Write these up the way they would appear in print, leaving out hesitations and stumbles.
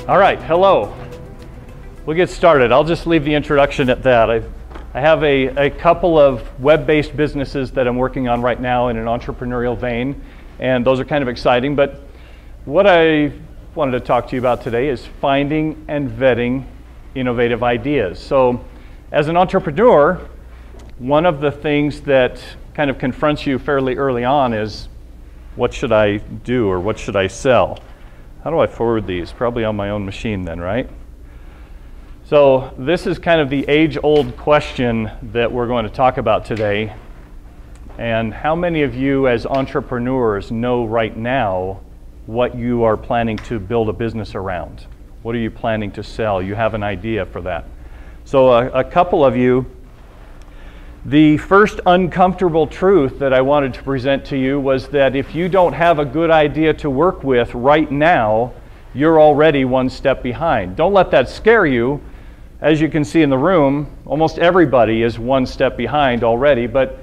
All right, hello. We'll get started. I'll just leave the introduction at that. I have a couple of web-based businesses that I'm working on right now in an entrepreneurial vein, and those are kind of exciting. But what I wanted to talk to you about today is finding and vetting innovative ideas. So as an entrepreneur, one of the things that kind of confronts you fairly early on is, what should I do or what should I sell? How do I forward these? Probably on my own machine then, right? So this is kind of the age-old question that we're going to talk about today. And how many of you as entrepreneurs know right now what you are planning to build a business around? What are you planning to sell? You have an idea for that. So a couple of you, the first uncomfortable truth that I wanted to present to you was that if you don't have a good idea to work with right now, you're already one step behind. Don't let that scare you. As you can see in the room, almost everybody is one step behind already, but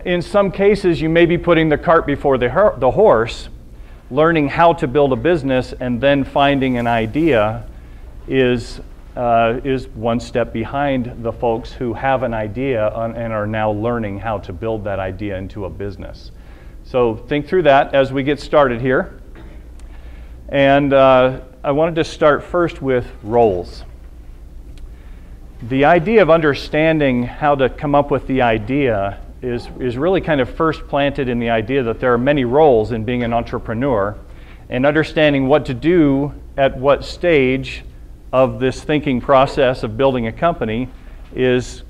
in some cases you may be putting the cart before the horse. Learning how to build a business and then finding an idea is one step behind the folks who have an idea and are now learning how to build that idea into a business. So think through that as we get started here. And I wanted to start first with roles. The idea of understanding how to come up with the idea is really kind of first planted in the idea that there are many roles in being an entrepreneur, and understanding what to do at what stage of this thinking process of building a company is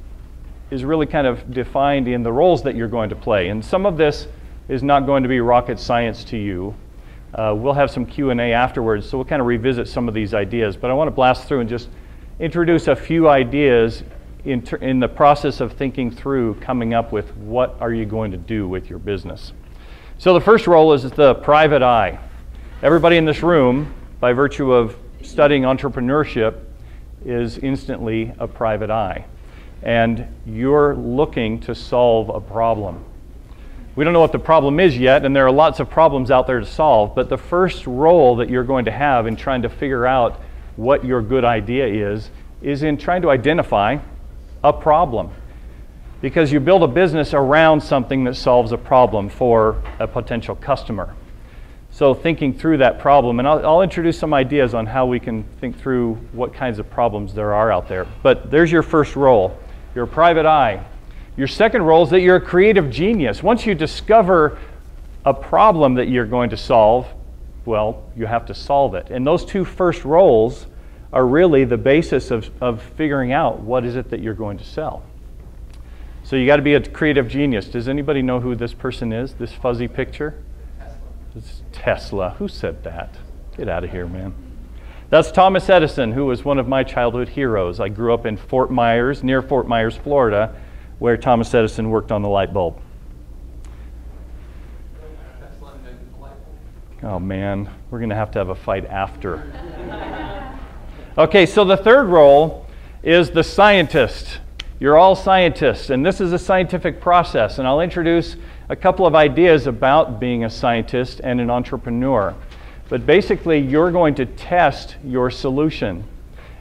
really kind of defined in the roles that you're going to play. And some of this is not going to be rocket science to you. We'll have some Q&A afterwards, so we'll kind of revisit some of these ideas. But I want to blast through and just introduce a few ideas in the process of thinking through coming up with what are you going to do with your business. So the first role is the private eye. Everybody in this room, by virtue of studying entrepreneurship, is instantly a private eye. And you're looking to solve a problem. We don't know what the problem is yet, and there are lots of problems out there to solve, but the first role that you're going to have in trying to figure out what your good idea is in trying to identify a problem. Because you build a business around something that solves a problem for a potential customer. So thinking through that problem, and I'll introduce some ideas on how we can think through what kinds of problems there are out there. But there's your first role, your private eye. Your second role is that you're a creative genius. Once you discover a problem that you're going to solve, well, you have to solve it. And those two first roles are really the basis of figuring out what is it that you're going to sell. So you got to be a creative genius. Does anybody know who this person is, this fuzzy picture? It's Tesla. Who said that? Get out of here, man. That's Thomas Edison, who was one of my childhood heroes. I grew up in Fort Myers, near Fort Myers, Florida, where Thomas Edison worked on the light bulb. Oh man, we're going to have a fight after. Okay, so the third role is the scientist. You're all scientists, and this is a scientific process, and I'll introduce a couple of ideas about being a scientist and an entrepreneur. But basically, you're going to test your solution.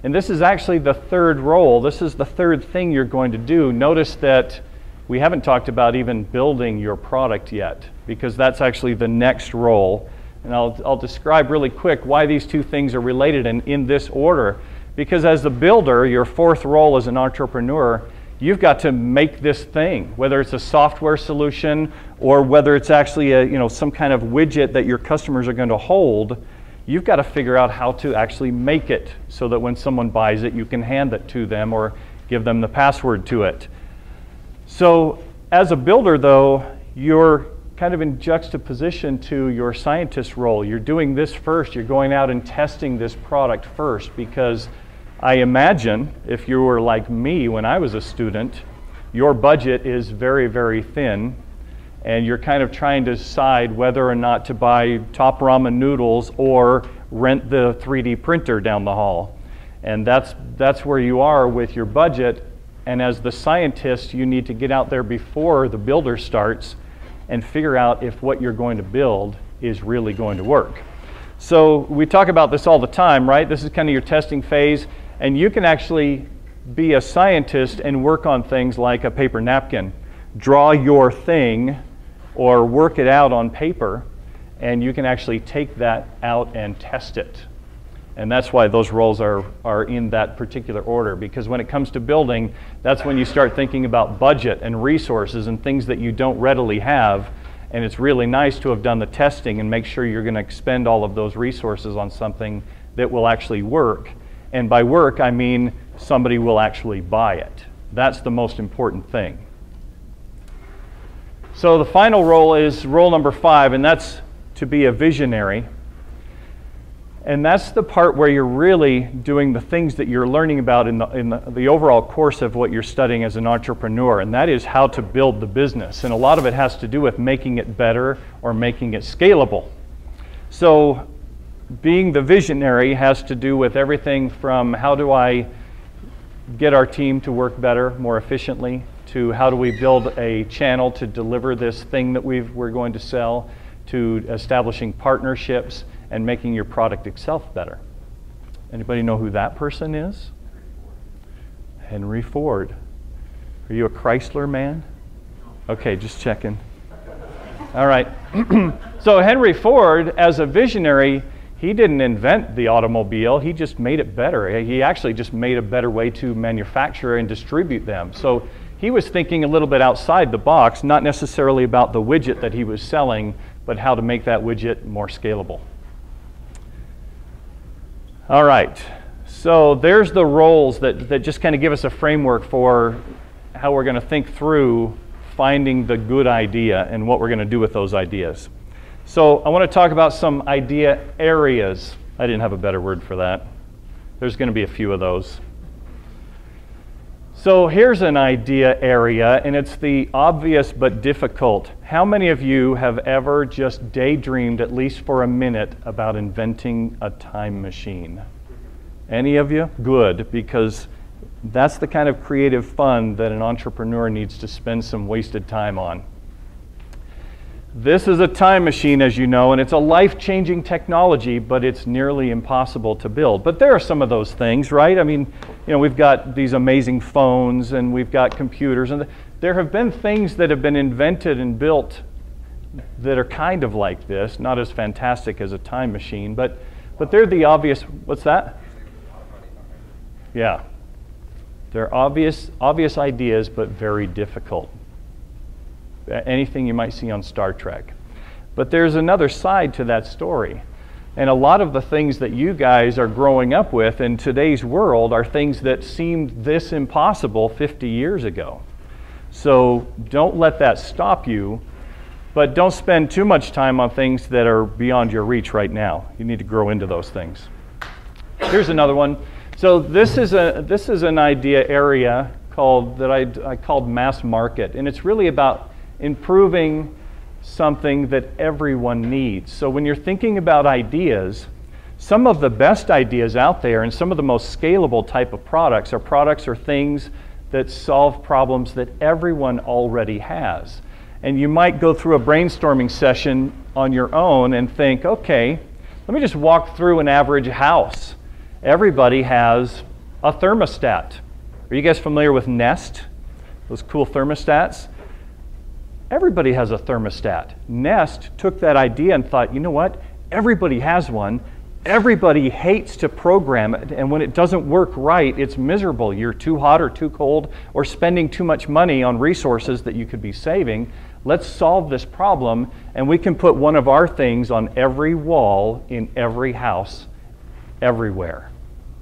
And this is actually the third role. This is the third thing you're going to do. Notice that we haven't talked about even building your product yet, because that's actually the next role. And I'll describe really quick why these two things are related and in this order. Because as the builder, your fourth role as an entrepreneur, you've got to make this thing, whether it's a software solution or whether it's actually some kind of widget that your customers are going to hold. You've got to figure out how to actually make it so that when someone buys it, you can hand it to them or give them the password to it. So as a builder, though, you're kind of in juxtaposition to your scientist role. You're doing this first. You're going out and testing this product first, because I imagine if you were like me when I was a student, your budget is very, very thin, and you're kind of trying to decide whether or not to buy top ramen noodles or rent the 3D printer down the hall. And that's where you are with your budget. And as the scientist, you need to get out there before the builder starts and figure out if what you're going to build is really going to work. So we talk about this all the time, right? This is kind of your testing phase, and you can actually be a scientist and work on things like a paper napkin. Draw your thing or work it out on paper, and you can actually take that out and test it. And that's why those roles are in that particular order, because when it comes to building, that's when you start thinking about budget and resources and things that you don't readily have. And it's really nice to have done the testing and make sure you're going to expend all of those resources on something that will actually work. And by work, I mean somebody will actually buy it. That's the most important thing. So the final role is role number 5, and that's to be a visionary. And that's the part where you're really doing the things that you're learning about in the overall course of what you're studying as an entrepreneur, and that is how to build the business. And a lot of it has to do with making it better or making it scalable. So being the visionary has to do with everything from how do I get our team to work better, more efficiently, to how do we build a channel to deliver this thing that we're going to sell, to establishing partnerships, and making your product itself better. Anybody know who that person is? Henry Ford. Are you a Chrysler man? Okay, just checking. All right. So Henry Ford, as a visionary, he didn't invent the automobile, he just made it better. He actually just made a better way to manufacture and distribute them. So he was thinking a little bit outside the box, not necessarily about the widget that he was selling, but how to make that widget more scalable. All right, so there's the roles that just kind of give us a framework for how we're going to think through finding the good idea and what we're going to do with those ideas. So I want to talk about some idea areas. I didn't have a better word for that. There's going to be a few of those. So here's an idea area, and it's the obvious but difficult. How many of you have ever just daydreamed, at least for a minute, about inventing a time machine? Any of you? Good, because that's the kind of creative fun that an entrepreneur needs to spend some wasted time on. This is a time machine, as you know, and it's a life-changing technology, but it's nearly impossible to build. But there are some of those things, right? I mean, you know, we've got these amazing phones, and we've got computers, and there have been things that have been invented and built that are kind of like this, not as fantastic as a time machine, but they're the obvious. What's that? Yeah. They're obvious ideas, but very difficult. Anything you might see on Star Trek. But there's another side to that story. And a lot of the things that you guys are growing up with in today's world are things that seemed this impossible 50 years ago. So don't let that stop you, but don't spend too much time on things that are beyond your reach right now. You need to grow into those things. Here's another one. So this is an idea area that I called mass market, and it's really about improving something that everyone needs. So when you're thinking about ideas, some of the best ideas out there and some of the most scalable type of products are things that solve problems that everyone already has. And you might go through a brainstorming session on your own and think, okay, let me just walk through an average house. Everybody has a thermostat. Are you guys familiar with Nest? Those cool thermostats? Everybody has a thermostat. Nest took that idea and thought, you know what? Everybody has one. Everybody hates to program it, and when it doesn't work right, it's miserable. You're too hot or too cold or spending too much money on resources that you could be saving. Let's solve this problem, and we can put one of our things on every wall in every house, everywhere.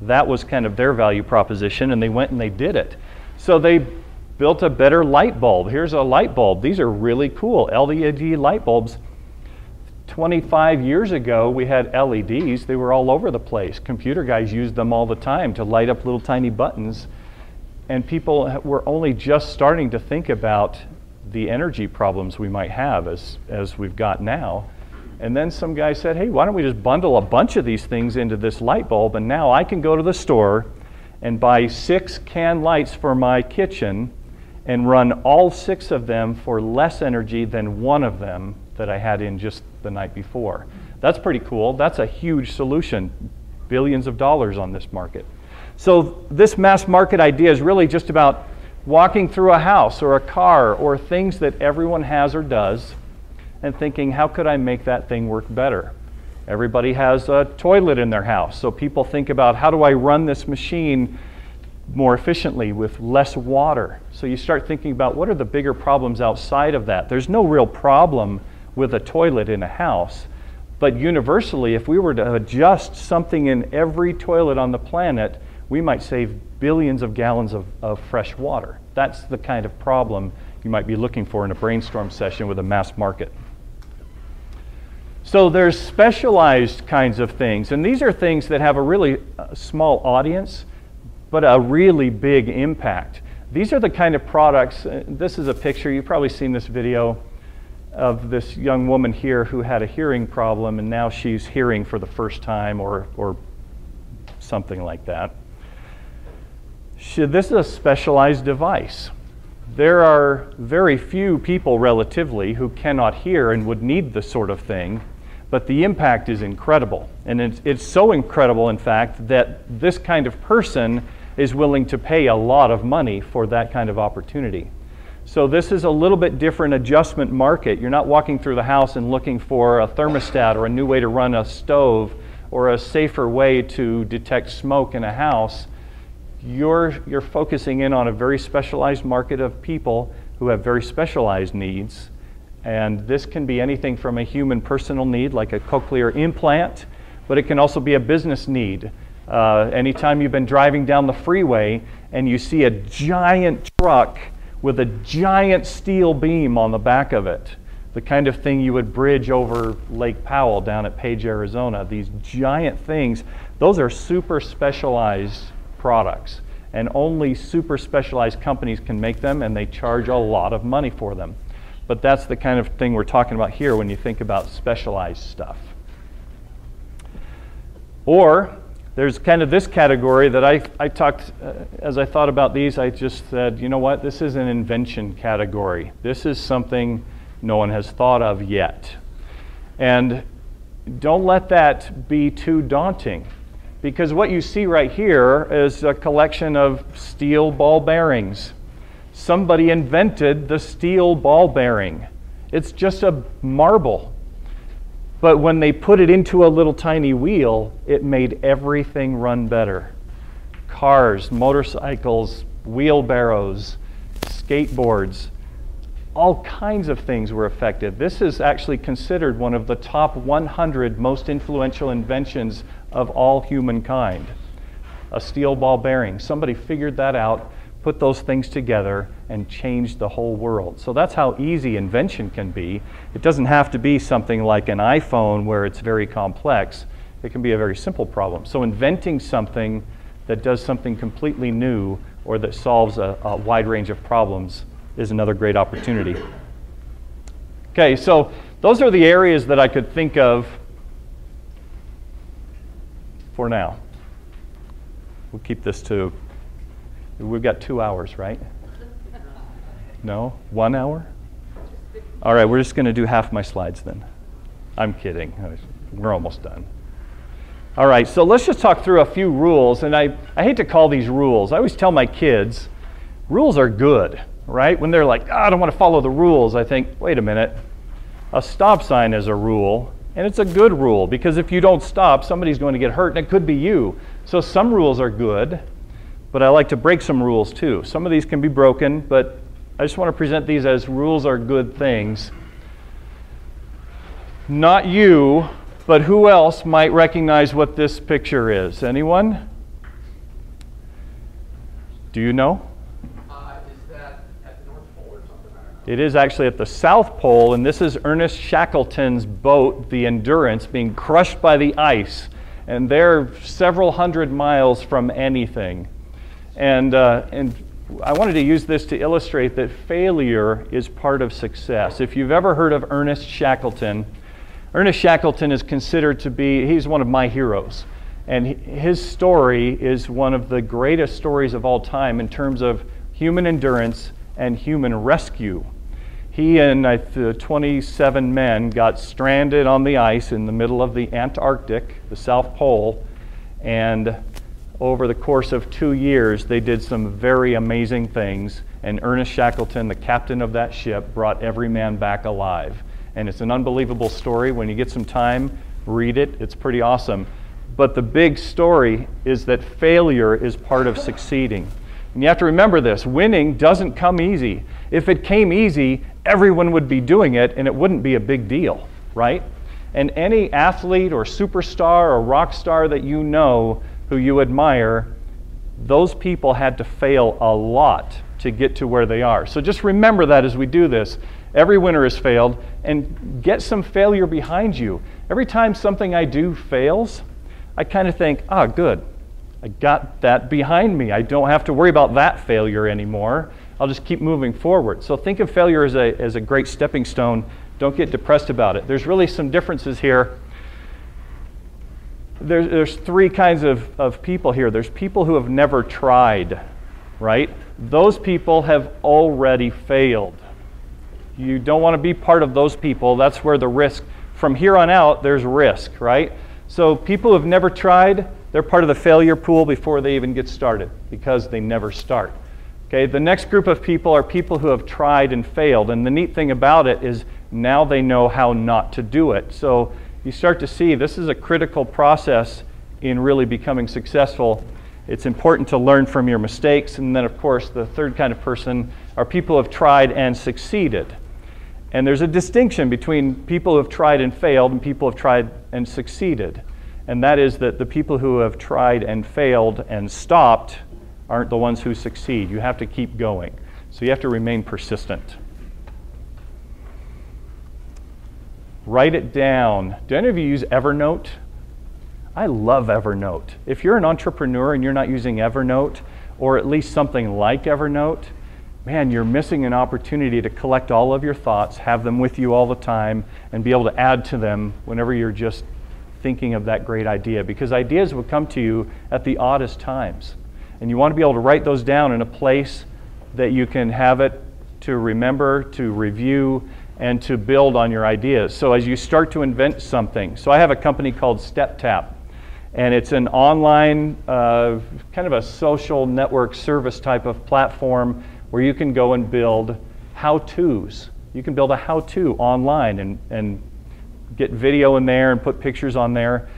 That was kind of their value proposition, and they went and they did it. So they built a better light bulb. Here's a light bulb. These are really cool LED light bulbs. 25 years ago, we had LEDs. They were all over the place. Computer guys used them all the time to light up little tiny buttons. And people were only just starting to think about the energy problems we might have as we've got now. And then some guy said, hey, why don't we just bundle a bunch of these things into this light bulb, and now I can go to the store and buy 6 can lights for my kitchen and run all 6 of them for less energy than one of them that I had in just the night before. That's pretty cool. That's a huge solution. Billions of dollars on this market. So this mass market idea is really just about walking through a house or a car or things that everyone has or does and thinking, how could I make that thing work better? Everybody has a toilet in their house, so people think about, how do I run this machine more efficiently with less water? So you start thinking about, what are the bigger problems outside of that? There's no real problem with a toilet in a house, but universally, if we were to adjust something in every toilet on the planet, we might save billions of gallons of fresh water. That's the kind of problem you might be looking for in a brainstorm session with a mass market. So there's specialized kinds of things, and these are things that have a really small audience, but a really big impact. These are the kind of products, this is a picture, you've probably seen this video of this young woman here who had a hearing problem, and now she's hearing for the first time or something like that. This is a specialized device. There are very few people relatively who cannot hear and would need this sort of thing, but the impact is incredible. And it's so incredible, in fact, that this kind of person is willing to pay a lot of money for that kind of opportunity. So this is a little bit different adjustment market. You're not walking through the house and looking for a thermostat or a new way to run a stove or a safer way to detect smoke in a house. You're focusing in on a very specialized market of people who have very specialized needs. And this can be anything from a human personal need, like a cochlear implant, but it can also be a business need. Anytime you've been driving down the freeway and you see a giant truck with a giant steel beam on the back of it, the kind of thing you would bridge over Lake Powell down at Page, Arizona, these giant things, those are super specialized products. And only super specialized companies can make them, and they charge a lot of money for them. But that's the kind of thing we're talking about here when you think about specialized stuff. Or there's kind of this category that I talked, as I thought about these, I just said, you know what, this is an invention category. This is something no one has thought of yet. And don't let that be too daunting, because what you see right here is a collection of steel ball bearings. Somebody invented the steel ball bearing. It's just a marble. But when they put it into a little tiny wheel, it made everything run better. Cars, motorcycles, wheelbarrows, skateboards, all kinds of things were affected. This is actually considered one of the top 100 most influential inventions of all humankind. A steel ball bearing. Somebody figured that out, put those things together, and changed the whole world. So that's how easy invention can be. It doesn't have to be something like an iPhone where it's very complex. It can be a very simple problem. So inventing something that does something completely new or that solves a wide range of problems is another great opportunity. Okay, so those are the areas that I could think of for now. We'll keep this to, we've got 2 hours, right? No? 1 hour? All right, we're just going to do half my slides then. I'm kidding. We're almost done. All right, so let's just talk through a few rules. And I hate to call these rules. I always tell my kids, rules are good, right? When they're like, I don't want to follow the rules, I think, wait a minute. A stop sign is a rule, and it's a good rule, because if you don't stop, somebody's going to get hurt, and it could be you. So some rules are good, but I like to break some rules too. Some of these can be broken, but I just want to present these as rules are good things. Not you, but who else might recognize what this picture is? Anyone? Do you know? Is that at the North Pole or something? It is actually at the South Pole, and this is Ernest Shackleton's boat, the Endurance, being crushed by the ice. And they're several hundred miles from anything. And I wanted to use this to illustrate that failure is part of success. If you've ever heard of Ernest Shackleton is considered to be, he's one of my heroes. And his story is one of the greatest stories of all time in terms of human endurance and human rescue. He and 27 men got stranded on the ice in the middle of the Antarctic, the South Pole, and over the course of 2 years, they did some very amazing things, and Ernest Shackleton, the captain of that ship, brought every man back alive. And it's an unbelievable story. When you get some time, read it. It's pretty awesome. But the big story is that failure is part of succeeding. And you have to remember this, winning doesn't come easy. If it came easy, everyone would be doing it and it wouldn't be a big deal, right? And any athlete or superstar or rock star that you know who you admire, those people had to fail a lot to get to where they are. So just remember that as we do this. Every winner has failed, and get some failure behind you. Every time something I do fails, I kind of think, good. I got that behind me. I don't have to worry about that failure anymore. I'll just keep moving forward. So think of failure as a great stepping stone. Don't get depressed about it. There's really some differences here. There's three kinds of people here. There's people who have never tried, right? Those people have already failed. You don't want to be part of those people. That's where the risk, from here on out, there's risk, right? So people who have never tried, they're part of the failure pool before they even get started because they never start. Okay, the next group of people are people who have tried and failed. And the neat thing about it is now they know how not to do it. So you start to see this is a critical process in really becoming successful. It's important to learn from your mistakes. And then, of course, the third kind of person are people who have tried and succeeded. And there's a distinction between people who have tried and failed and people who have tried and succeeded. And that is that the people who have tried and failed and stopped aren't the ones who succeed. You have to keep going. So you have to remain persistent. Write it down. Do any of you use Evernote? I love Evernote. If you're an entrepreneur and you're not using Evernote, or at least something like Evernote, man, you're missing an opportunity to collect all of your thoughts, have them with you all the time, and be able to add to them whenever you're just thinking of that great idea. Because ideas will come to you at the oddest times. And you want to be able to write those down in a place that you can have it to remember, to review, and to build on your ideas. So as you start to invent something, so I have a company called StepTap, and it's an online, kind of a social network service type of platform where you can go and build how-tos. You can build a how-to online and get video in there and put pictures on there.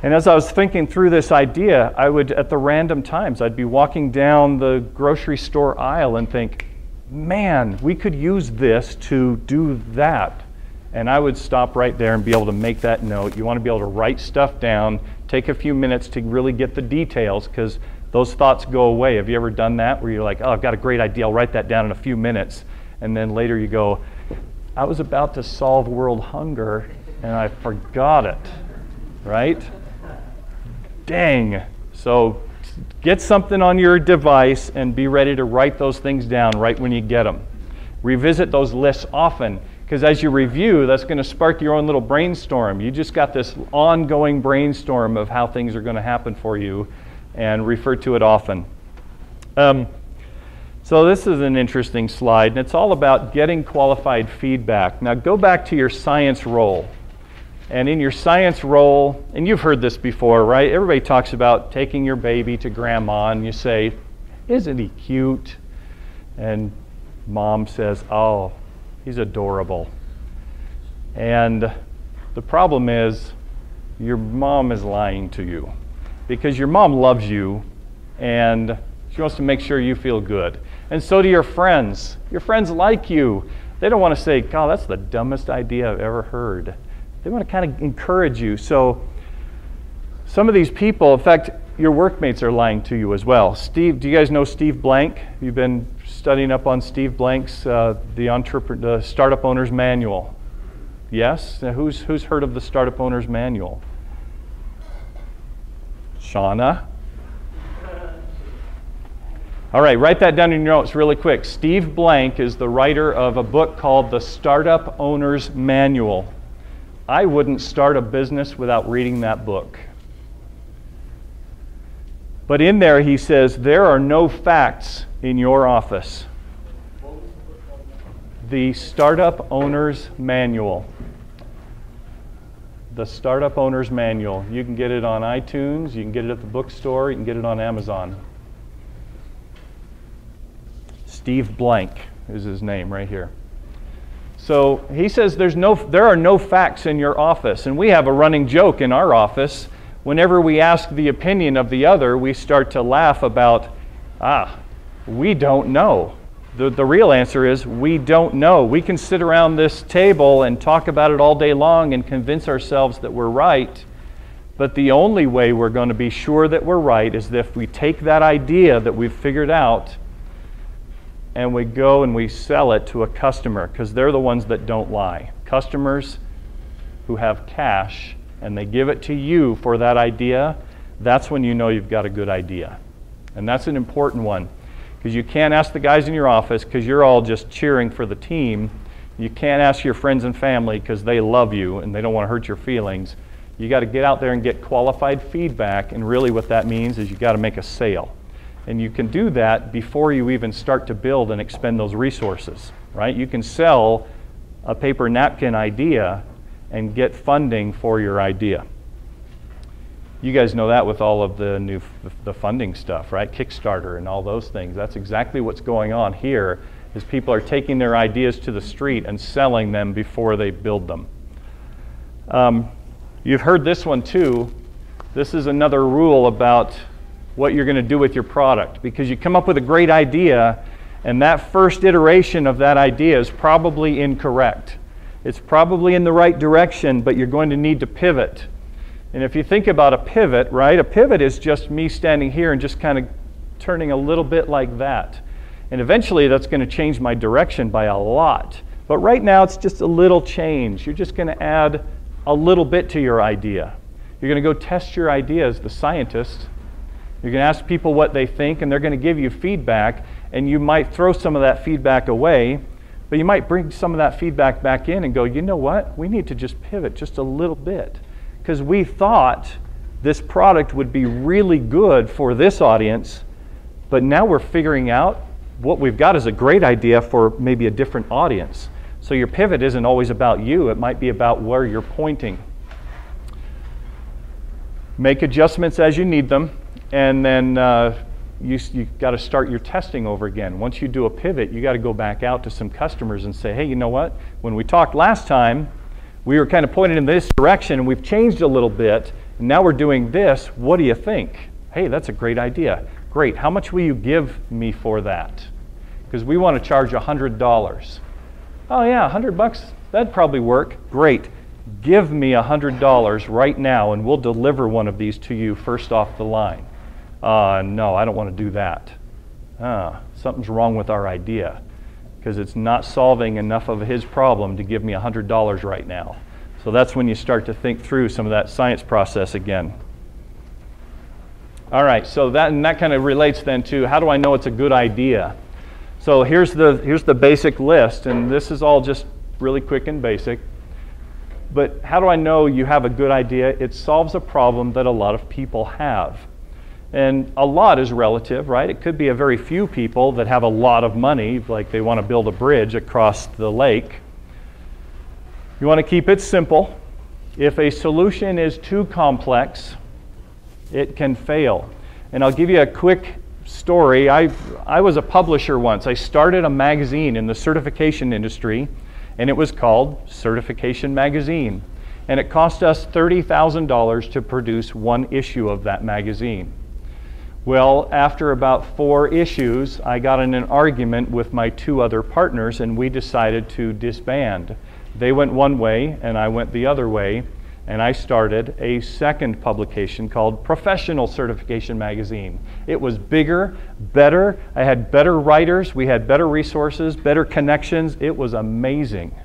And as I was thinking through this idea, I would, at the random times, I'd be walking down the grocery store aisle and think, man, we could use this to do that. And I would stop right there and be able to make that note. You want to be able to write stuff down, take a few minutes to really get the details, because those thoughts go away. Have you ever done that where you're like, I've got a great idea, I'll write that down in a few minutes. And then later you go, I was about to solve world hunger and I forgot it, right? Dang. So get something on your device and be ready to write those things down right when you get them. Revisit those lists often, because as you review, that's going to spark your own little brainstorm. You just got this ongoing brainstorm of how things are going to happen for you, and refer to it often. So this is an interesting slide, and it's all about getting qualified feedback. Now go back to your science role. And in your science role, and you've heard this before, right? Everybody talks about taking your baby to grandma, and you say, isn't he cute? And mom says, oh, he's adorable. And the problem is, your mom is lying to you. Because your mom loves you, and she wants to make sure you feel good. And so do your friends. Your friends like you. They don't want to say, God, that's the dumbest idea I've ever heard. They want to kind of encourage you. So some of these people, in fact, your workmates are lying to you as well. Steve, do you guys know Steve Blank? You've been studying up on Steve Blank's the Startup Owner's Manual. Yes? Now, who's heard of the Startup Owner's Manual? Shauna? All right, write that down in your notes really quick. Steve Blank is the writer of a book called The Startup Owner's Manual. I wouldn't start a business without reading that book. But in there he says, there are no facts in your office. the Startup Owner's Manual. The Startup Owner's Manual. You can get it on iTunes, you can get it at the bookstore, you can get it on Amazon. Steve Blank is his name right here. So he says there are no facts in your office. And we have a running joke in our office. Whenever we ask the opinion of the other, we start to laugh about, we don't know. The real answer is we don't know. We can sit around this table and talk about it all day long and convince ourselves that we're right. But the only way we're going to be sure that we're right is if we take that idea that we've figured out and we go and we sell it to a customer, because they're the ones that don't lie. Customers who have cash and they give it to you for that idea, that's when you know you've got a good idea. And that's an important one. Because you can't ask the guys in your office because you're all just cheering for the team. You can't ask your friends and family because they love you and they don't want to hurt your feelings. You got to get out there and get qualified feedback, and really what that means is you got to make a sale. And you can do that before you even start to build and expend those resources, right? You can sell a paper napkin idea and get funding for your idea. You guys know that with all of the funding stuff, right? Kickstarter and all those things. That's exactly what's going on here, is people are taking their ideas to the street and selling them before they build them. You've heard this one too. This is another rule about what you're going to do with your product, because you come up with a great idea and that first iteration of that idea is probably incorrect. It's probably in the right direction, but you're going to need to pivot. And if you think about a pivot, right, a pivot is just me standing here and just kind of turning a little bit like that. And eventually that's going to change my direction by a lot. But right now it's just a little change. You're just going to add a little bit to your idea. You're going to go test your idea as the scientist. You're going to ask people what they think, and they're going to give you feedback, and you might throw some of that feedback away, but you might bring some of that feedback back in and go, you know what, we need to just pivot just a little bit. Because we thought this product would be really good for this audience, but now we're figuring out what we've got is a great idea for maybe a different audience. So your pivot isn't always about you, it might be about where you're pointing. Make adjustments as you need them, and then you've got to start your testing over again. Once you do a pivot, you got to go back out to some customers and say, hey, you know what, when we talked last time, we were kind of pointed in this direction, and we've changed a little bit, and now we're doing this. What do you think? Hey, that's a great idea. Great. How much will you give me for that? Because we want to charge $100. Oh yeah, $100, that'd probably work. Great. Give me $100 right now, and we'll deliver one of these to you first off the line. No, I don't want to do that. Something's wrong with our idea, because it's not solving enough of his problem to give me $100 right now. So that's when you start to think through some of that science process again. All right, so that kind of relates then to how do I know it's a good idea? So here's the basic list, and this is all just really quick and basic. But how do I know you have a good idea? It solves a problem that a lot of people have. And a lot is relative, right? It could be a very few people that have a lot of money, like they want to build a bridge across the lake. You want to keep it simple. If a solution is too complex, it can fail. And I'll give you a quick story. I was a publisher once. I started a magazine in the certification industry, and it was called Certification Magazine. And it cost us $30,000 to produce one issue of that magazine. Well, after about 4 issues, I got in an argument with my 2 other partners, and we decided to disband. They went one way, and I went the other way, and I started a second publication called Professional Certification Magazine. It was bigger, better. I had better writers. We had better resources, better connections. It was amazing.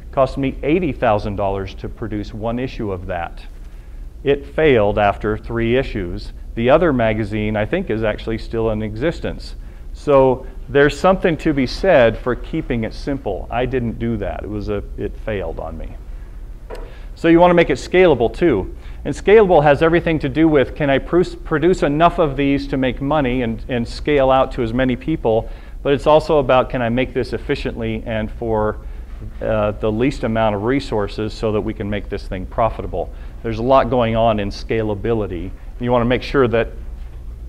It cost me $80,000 to produce one issue of that. It failed after 3 issues. The other magazine, I think, is actually still in existence. So there's something to be said for keeping it simple. I didn't do that. It failed on me. So you want to make it scalable too. And scalable has everything to do with, can I produce enough of these to make money and scale out to as many people, but it's also about, can I make this efficiently and for the least amount of resources so that we can make this thing profitable. There's a lot going on in scalability. You want to make sure that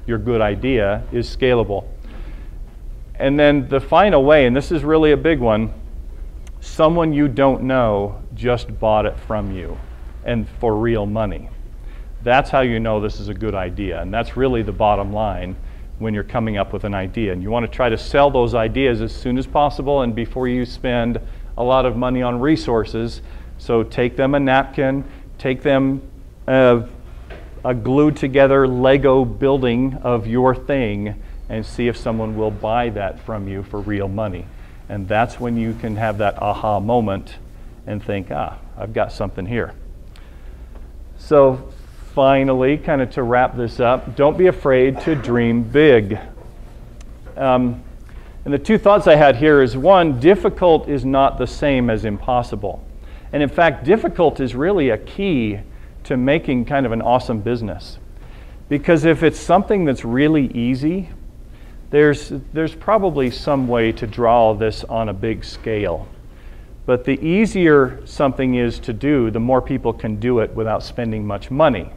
your good idea is scalable. And then the final way, and this is really a big one, someone you don't know just bought it from you and for real money. That's how you know this is a good idea, and that's really the bottom line when you're coming up with an idea. And you want to try to sell those ideas as soon as possible and before you spend a lot of money on resources. So take them a napkin, take them a glued together Lego building of your thing, and see if someone will buy that from you for real money. And that's when you can have that aha moment and think, I've got something here. So finally, kind of to wrap this up, don't be afraid to dream big. And the two thoughts I had here is, one, difficult is not the same as impossible. And in fact, difficult is really a key to making kind of an awesome business. Because if it's something that's really easy, there's probably some way to draw this on a big scale. But the easier something is to do, the more people can do it without spending much money,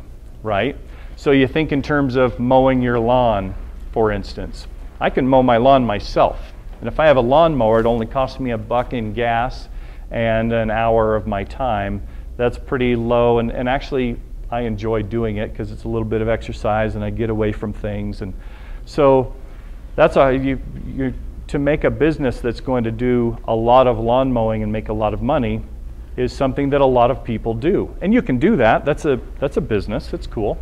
right? So you think in terms of mowing your lawn, for instance. I can mow my lawn myself. And if I have a lawnmower, it only costs me $1 in gas and an hour of my time. That's pretty low, and actually I enjoy doing it because it's a little bit of exercise and I get away from things. And so that's how to make a business that's going to do a lot of lawn mowing and make a lot of money is something that a lot of people do. And you can do that. That's a business. It's cool.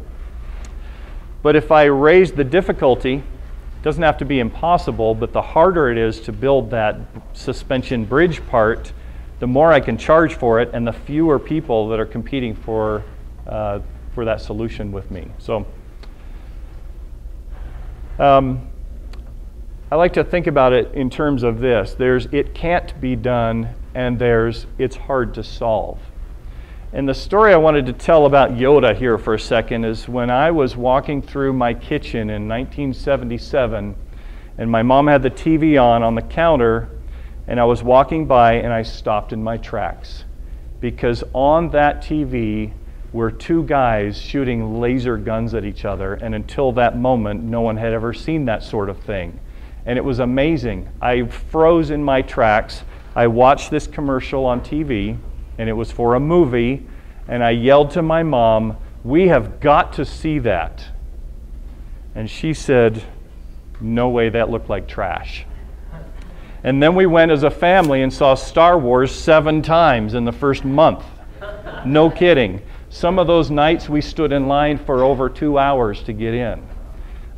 But if I raise the difficulty, it doesn't have to be impossible, but the harder it is to build that suspension bridge part, the more I can charge for it and the fewer people that are competing for that solution with me. So I like to think about it in terms of this. There's it can't be done, and there's it's hard to solve. And the story I wanted to tell about Yoda here for a second is when I was walking through my kitchen in 1977, and my mom had the TV on the counter, and I was walking by and I stopped in my tracks. Because on that TV were two guys shooting laser guns at each other, and until that moment, no one had ever seen that sort of thing. And it was amazing. I froze in my tracks. I watched this commercial on TV, and it was for a movie, and I yelled to my mom, "We have got to see that." And she said, "No way, that looked like trash." And then we went as a family and saw Star Wars 7 times in the first month. No kidding. Some of those nights we stood in line for over 2 hours to get in.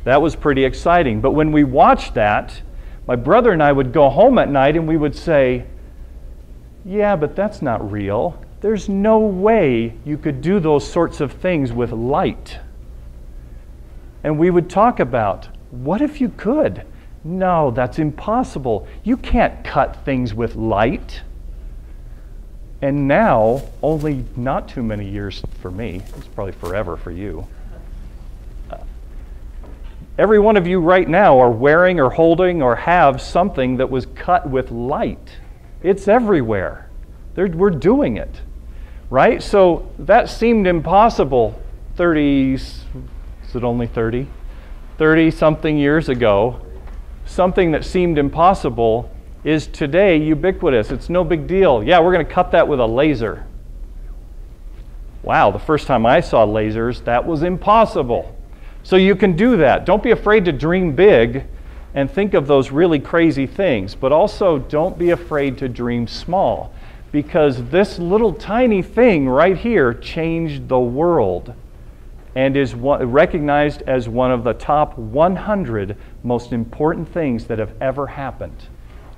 That was pretty exciting. But when we watched that, my brother and I would go home at night and we would say, "Yeah, but that's not real. There's no way you could do those sorts of things with light." And we would talk about, what if you could? No, that's impossible. You can't cut things with light. And now, only not too many years for me, it's probably forever for you, every one of you right now are wearing or holding or have something that was cut with light. It's everywhere. We're doing it, right? So that seemed impossible 30-something years ago. Something that seemed impossible is today ubiquitous. It's no big deal. Yeah, we're going to cut that with a laser. Wow, the first time I saw lasers, that was impossible. So you can do that. Don't be afraid to dream big and think of those really crazy things, but also don't be afraid to dream small, because this little tiny thing right here changed the world and is recognized as one of the top 100 most important things that have ever happened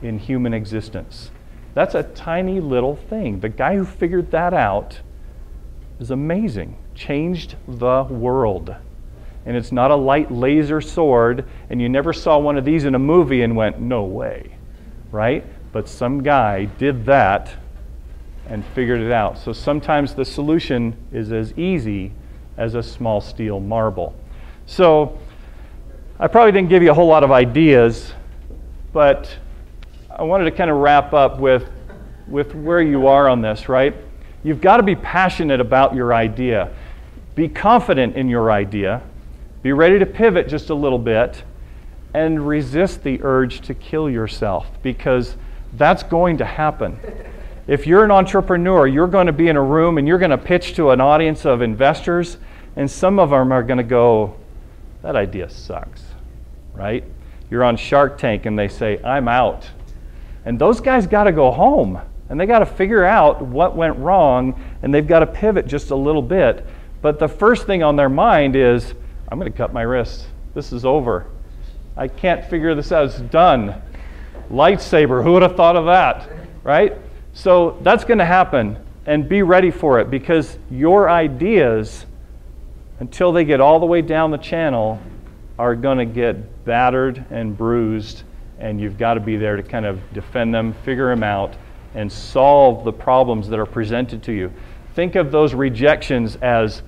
in human existence. That's a tiny little thing. The guy who figured that out is amazing. Changed the world. And it's not a light laser sword, and you never saw one of these in a movie and went, "No way," right? But some guy did that and figured it out. So sometimes the solution is as easy as a small steel marble. So I probably didn't give you a whole lot of ideas, but I wanted to kind of wrap up with where you are on this, right? You've got to be passionate about your idea. Be confident in your idea. Be ready to pivot just a little bit and resist the urge to kill yourself, because that's going to happen. If you're an entrepreneur, you're going to be in a room and you're going to pitch to an audience of investors, and some of them are going to go, that idea sucks, right? You're on Shark Tank and they say, I'm out. And those guys got to go home and they got to figure out what went wrong, and they've got to pivot just a little bit. But the first thing on their mind is, I'm going to cut my wrists. This is over. I can't figure this out. It's done. Lightsaber, who would have thought of that, right? So that's going to happen, and be ready for it, because your ideas, until they get all the way down the channel, are going to get battered and bruised, and you've got to be there to kind of defend them, figure them out, and solve the problems that are presented to you. Think of those rejections as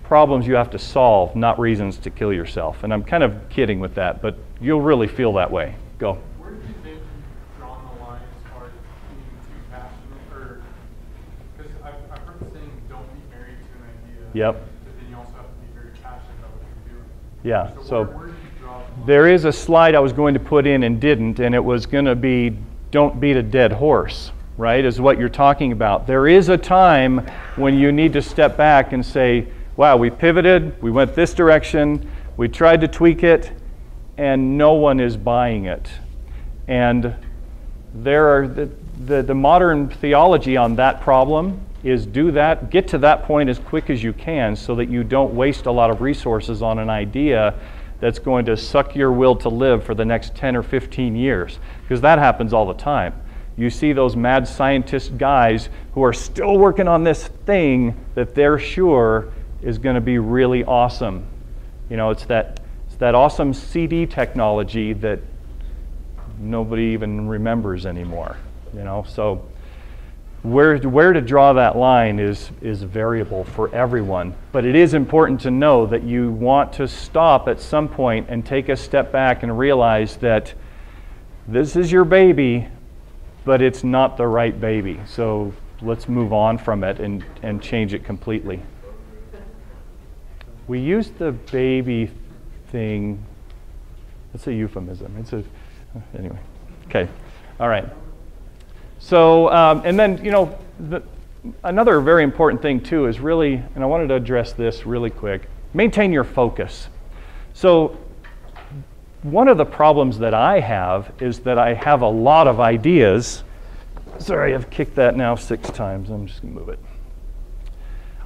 problems you have to solve, not reasons to kill yourself. And I'm kind of kidding with that, but you'll really feel that way. Go. Where do you think you've drawn the line as far as being too passionate? Because I've heard the saying, don't be married to an idea. Yep. But then you also have to be very passionate about what you're doing. Yeah. So where do you draw the line? There is a slide I was going to put in and didn't, and it was going to be, don't beat a dead horse, right, is what you're talking about. There is a time when you need to step back and say, wow, we pivoted, we went this direction, we tried to tweak it, and no one is buying it. And there are the modern theology on that problem is do that, get to that point as quick as you can so that you don't waste a lot of resources on an idea that's going to suck your will to live for the next 10 or 15 years, because that happens all the time. You see those mad scientist guys who are still working on this thing that they're sure is going to be really awesome. You know, it's that awesome CD technology that nobody even remembers anymore. You know, so where to draw that line is variable for everyone. But it is important to know that you want to stop at some point and take a step back and realize that this is your baby, but it's not the right baby. So let's move on from it and change it completely. We use the baby thing. It's a euphemism. Anyway. Okay. All right. So, and then, you know, another very important thing too is really, and I wanted to address this really quick, maintain your focus. So, one of the problems that I have is that I have a lot of ideas. Sorry, I've kicked that now 6 times. I'm just going to move it.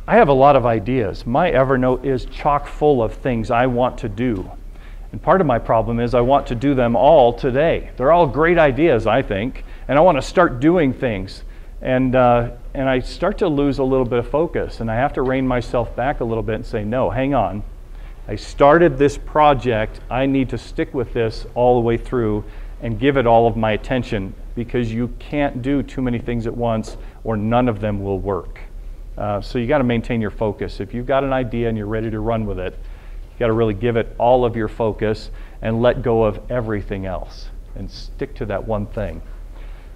I have a lot of ideas. My Evernote is chock full of things I want to do. And part of my problem is I want to do them all today. They're all great ideas, I think, and I want to start doing things. And I start to lose a little bit of focus, and I have to rein myself back a little bit and say, no, hang on. I started this project. I need to stick with this all the way through and give it all of my attention, because you can't do too many things at once or none of them will work. So you got to maintain your focus. If you've got an idea and you're ready to run with it, you got to really give it all of your focus and let go of everything else and stick to that one thing.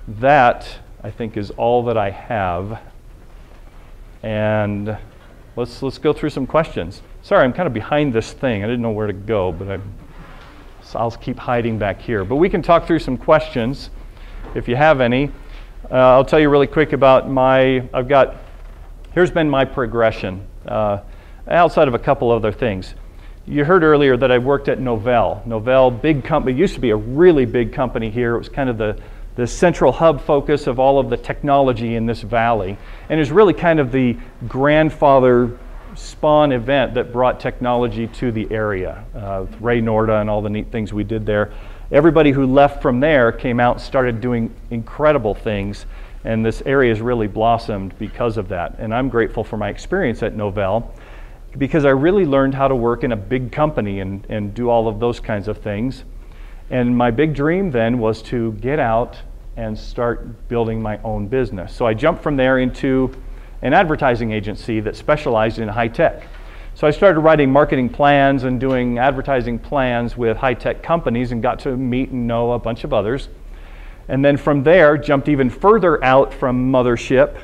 That, I think, is all that I have. And let's go through some questions. Sorry, I'm kind of behind this thing. I didn't know where to go, but so I'll keep hiding back here. But we can talk through some questions if you have any. I'll tell you really quick about here's been my progression outside of a couple other things. You heard earlier that I worked at Novell. Novell, big company, used to be a really big company here. It was kind of the central hub focus of all of the technology in this valley. And it was really kind of the grandfather spawn event that brought technology to the area. Ray Norda and all the neat things we did there. Everybody who left from there came out and started doing incredible things, and this area has really blossomed because of that. And I'm grateful for my experience at Novell, because I really learned how to work in a big company and do all of those kinds of things. And my big dream then was to get out and start building my own business. So I jumped from there into an advertising agency that specialized in high tech. So I started writing marketing plans and doing advertising plans with high-tech companies and got to meet and know a bunch of others. And then from there, jumped even further out from Mothership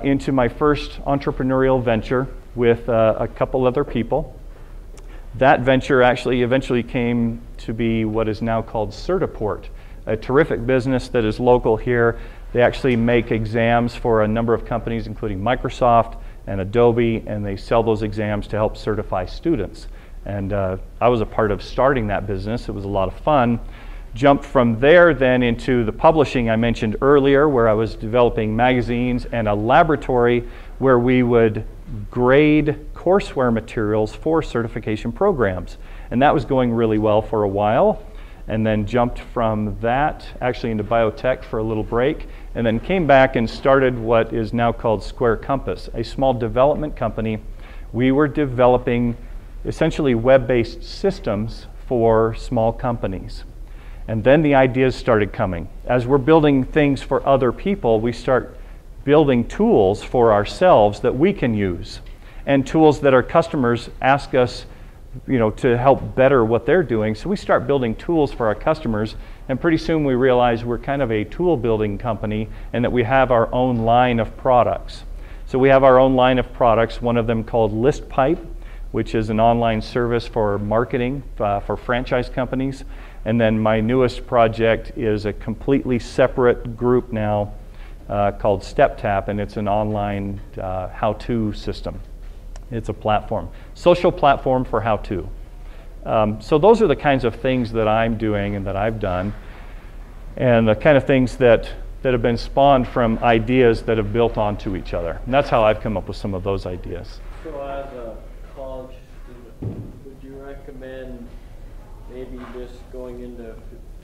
into my first entrepreneurial venture with a couple other people. That venture actually eventually came to be what is now called Certiport, a terrific business that is local here. They actually make exams for a number of companies, including Microsoft and Adobe, and they sell those exams to help certify students. And I was a part of starting that business. It was a lot of fun. Jumped from there then into the publishing I mentioned earlier, where I was developing magazines and a laboratory where we would grade courseware materials for certification programs. And that was going really well for a while. And then jumped from that actually into biotech for a little break, and then came back and started what is now called Square Compass, a small development company. We were developing essentially web-based systems for small companies. And then the ideas started coming. As we're building things for other people, we start building tools for ourselves that we can use, and tools that our customers ask us to help better what they're doing. So we start building tools for our customers, and pretty soon we realize we're kind of a tool building company and that we have our own line of products. So we have our own line of products, one of them called ListPipe, which is an online service for marketing for franchise companies. And then my newest project is a completely separate group now called StepTap, and it's an online how-to system. It's a platform, social platform for how-to. So those are the kinds of things that I'm doing and that I've done, and the kind of things that have been spawned from ideas that have built onto each other. And that's how I've come up with some of those ideas. So as a college student, would you recommend maybe just going into the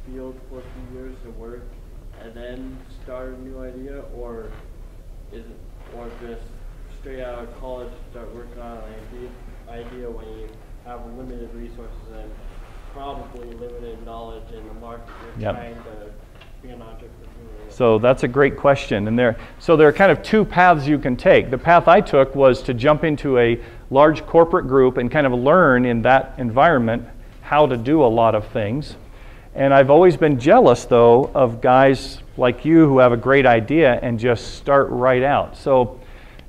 field for a few years to work and then start a new idea, or just straight out of college start working on an idea when you have limited resources and probably limited knowledge in the market you're trying to be an entrepreneur? So that's a great question. And there are kind of two paths you can take. The path I took was to jump into a large corporate group and kind of learn in that environment how to do a lot of things. And I've always been jealous, though, of guys like you who have a great idea and just start right out. So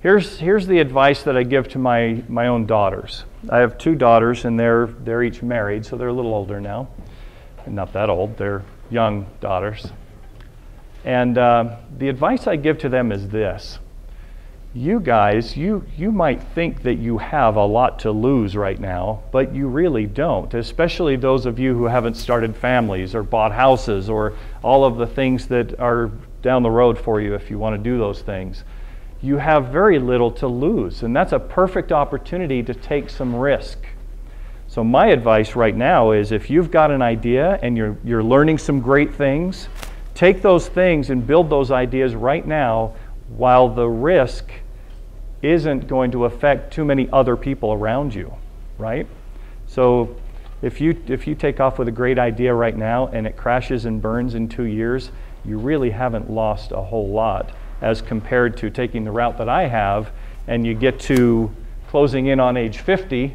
here's the advice that I give to my own daughters. I have two daughters, and they're each married, so they're a little older now. Not that old, they're young daughters. And the advice I give to them is this. You guys, you might think that you have a lot to lose right now, but you really don't, especially those of you who haven't started families or bought houses or all of the things that are down the road for you if you want to do those things. You have very little to lose, and that's a perfect opportunity to take some risk. So my advice right now is, if you've got an idea and you're learning some great things, take those things and build those ideas right now while the risk isn't going to affect too many other people around you, right? So if you take off with a great idea right now and it crashes and burns in 2 years, you really haven't lost a whole lot as compared to taking the route that I have, and you get to closing in on age 50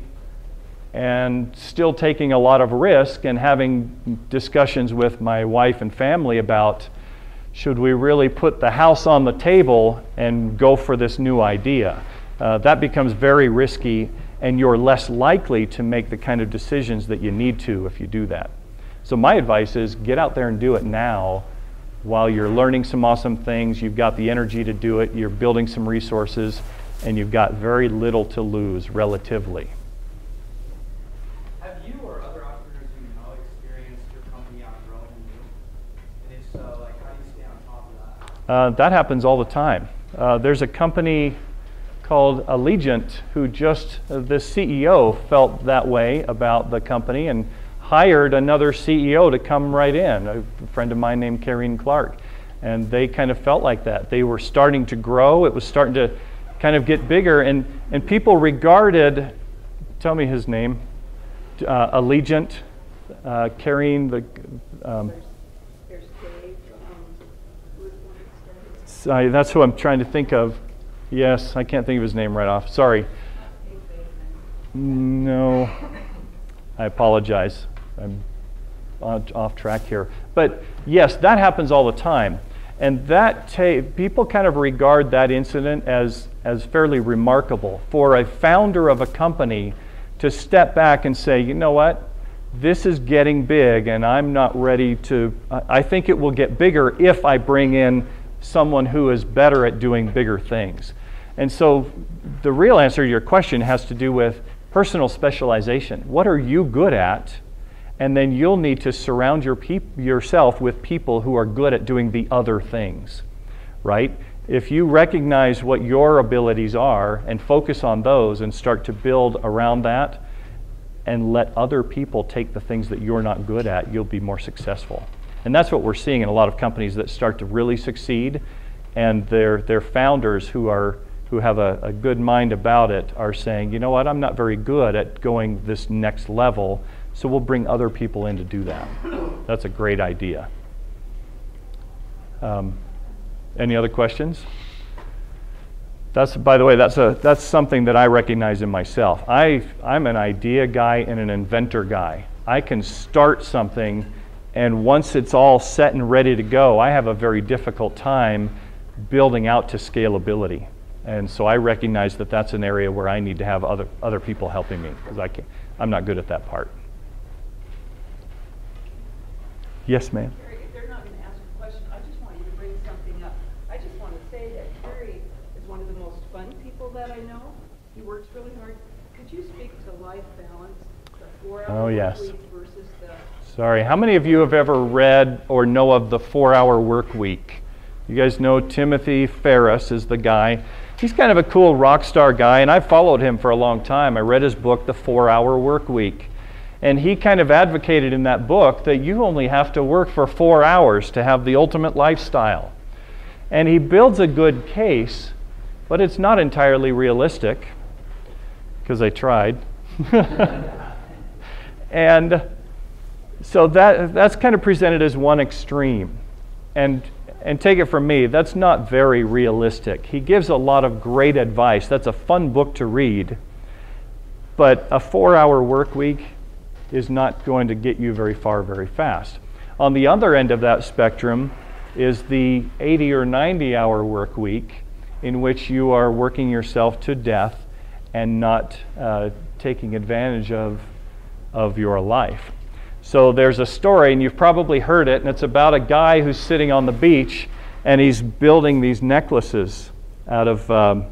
and still taking a lot of risk and having discussions with my wife and family about, should we really put the house on the table and go for this new idea? That becomes very risky, and you're less likely to make the kind of decisions that you need to if you do that. So my advice is, get out there and do it now while you're learning some awesome things. You've got the energy to do it, you're building some resources, and you've got very little to lose relatively. Have you or other entrepreneurs you know experienced your company outgrowing you? And if so, how do you stay on top of that? That happens all the time. There's a company called Allegiant who the CEO felt that way about the company and hired another CEO to come right in, a friend of mine named Cary and Clark. And they kind of felt like that. They were starting to grow. It was starting to kind of get bigger. And people regarded, tell me his name, Allegiant, carrying the... that's who I'm trying to think of. Yes, I can't think of his name right off. Sorry. No, I apologize. I'm off track here. But yes, that happens all the time. And that people kind of regard that incident as fairly remarkable. For a founder of a company to step back and say, you know what, this is getting big and I'm not ready to, I think it will get bigger if I bring in someone who is better at doing bigger things. And so the real answer to your question has to do with personal specialization. What are you good at? And then you'll need to surround yourself with people who are good at doing the other things, right? If you recognize what your abilities are and focus on those and start to build around that and let other people take the things that you're not good at, you'll be more successful. And that's what we're seeing in a lot of companies that start to really succeed, and their founders who have a good mind about it are saying, you know what, I'm not very good at going this next level, so we'll bring other people in to do that. That's a great idea. Any other questions? By the way, that's something that I recognize in myself. I'm an idea guy and an inventor guy. I can start something, and once it's all set and ready to go, I have a very difficult time building out to scalability. And so I recognize that that's an area where I need to have other people helping me, because I'm not good at that part. Yes, ma'am. Cary, if they're not going to ask a question, I just want you to bring something up. I just want to say that Cary is one of the most fun people that I know. He works really hard. Could you speak to life balance, the 4-hour yes. work week versus the... Sorry, how many of you have ever read or know of the 4-hour work week? You guys know Timothy Ferriss is the guy. He's kind of a cool rock star guy, and I've followed him for a long time. I read his book, The 4-Hour Work Week. And he kind of advocated in that book that you only have to work for 4 hours to have the ultimate lifestyle. And he builds a good case, but it's not entirely realistic, because I tried. And so that's kind of presented as one extreme. And take it from me, that's not very realistic. He gives a lot of great advice. That's a fun book to read. But a 4-hour work week is not going to get you very far very fast. On the other end of that spectrum is the 80 or 90-hour work week, in which you are working yourself to death and not taking advantage of your life. So there's a story, and you've probably heard it, and it's about a guy who's sitting on the beach and he's building these necklaces out of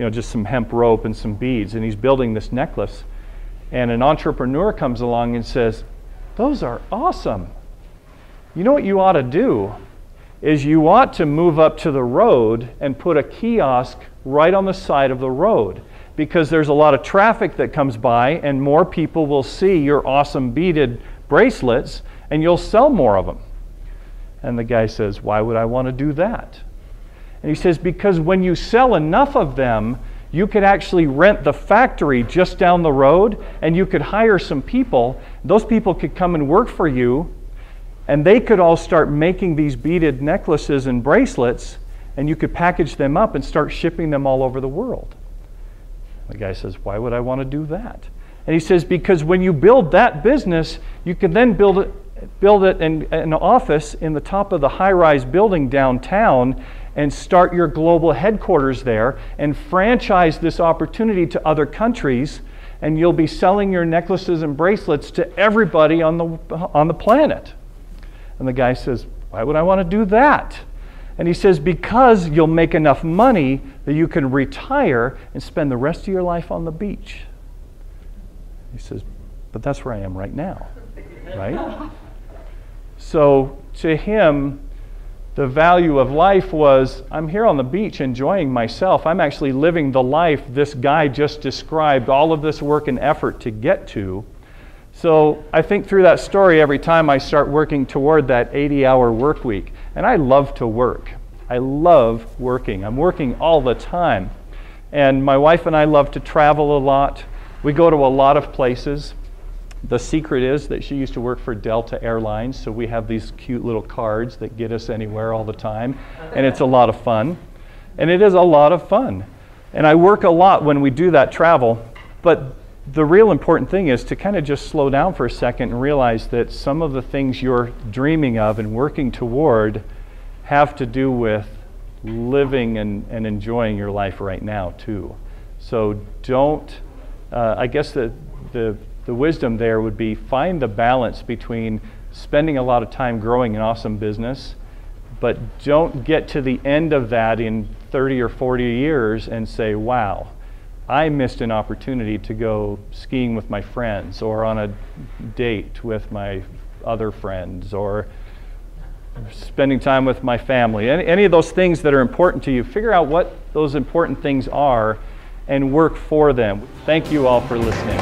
just some hemp rope and some beads, and he's building this necklace. And an entrepreneur comes along and says, those are awesome. You know what you ought to do is you ought to move up to the road and put a kiosk right on the side of the road, because there's a lot of traffic that comes by and more people will see your awesome beaded bracelets and you'll sell more of them. And the guy says, why would I want to do that? And he says, because when you sell enough of them, you could actually rent the factory just down the road, and you could hire some people. Those people could come and work for you, and they could all start making these beaded necklaces and bracelets, and you could package them up and start shipping them all over the world. The guy says, why would I want to do that? And he says, because when you build that business, you can then build it in an office in the top of the high-rise building downtown and start your global headquarters there and franchise this opportunity to other countries, and you'll be selling your necklaces and bracelets to everybody on the planet. And the guy says, why would I want to do that? And he says, because you'll make enough money that you can retire and spend the rest of your life on the beach. He says, but that's where I am right now, right? So to him, the value of life was, I'm here on the beach enjoying myself. I'm actually living the life this guy just described all of this work and effort to get to. So I think through that story, every time I start working toward that 80-hour work week, and I love to work. I love working. I'm working all the time. And my wife and I love to travel a lot. We go to a lot of places. The secret is that she used to work for Delta Airlines, so we have these cute little cards that get us anywhere all the time, and it's a lot of fun. And it is a lot of fun. And I work a lot when we do that travel, but the real important thing is to kind of just slow down for a second and realize that some of the things you're dreaming of and working toward have to do with living and enjoying your life right now too. So don't, I guess the wisdom there would be find the balance between spending a lot of time growing an awesome business, but don't get to the end of that in 30 or 40 years and say, wow, I missed an opportunity to go skiing with my friends or on a date with my other friends or spending time with my family. Any of those things that are important to you, figure out what those important things are and work for them. Thank you all for listening.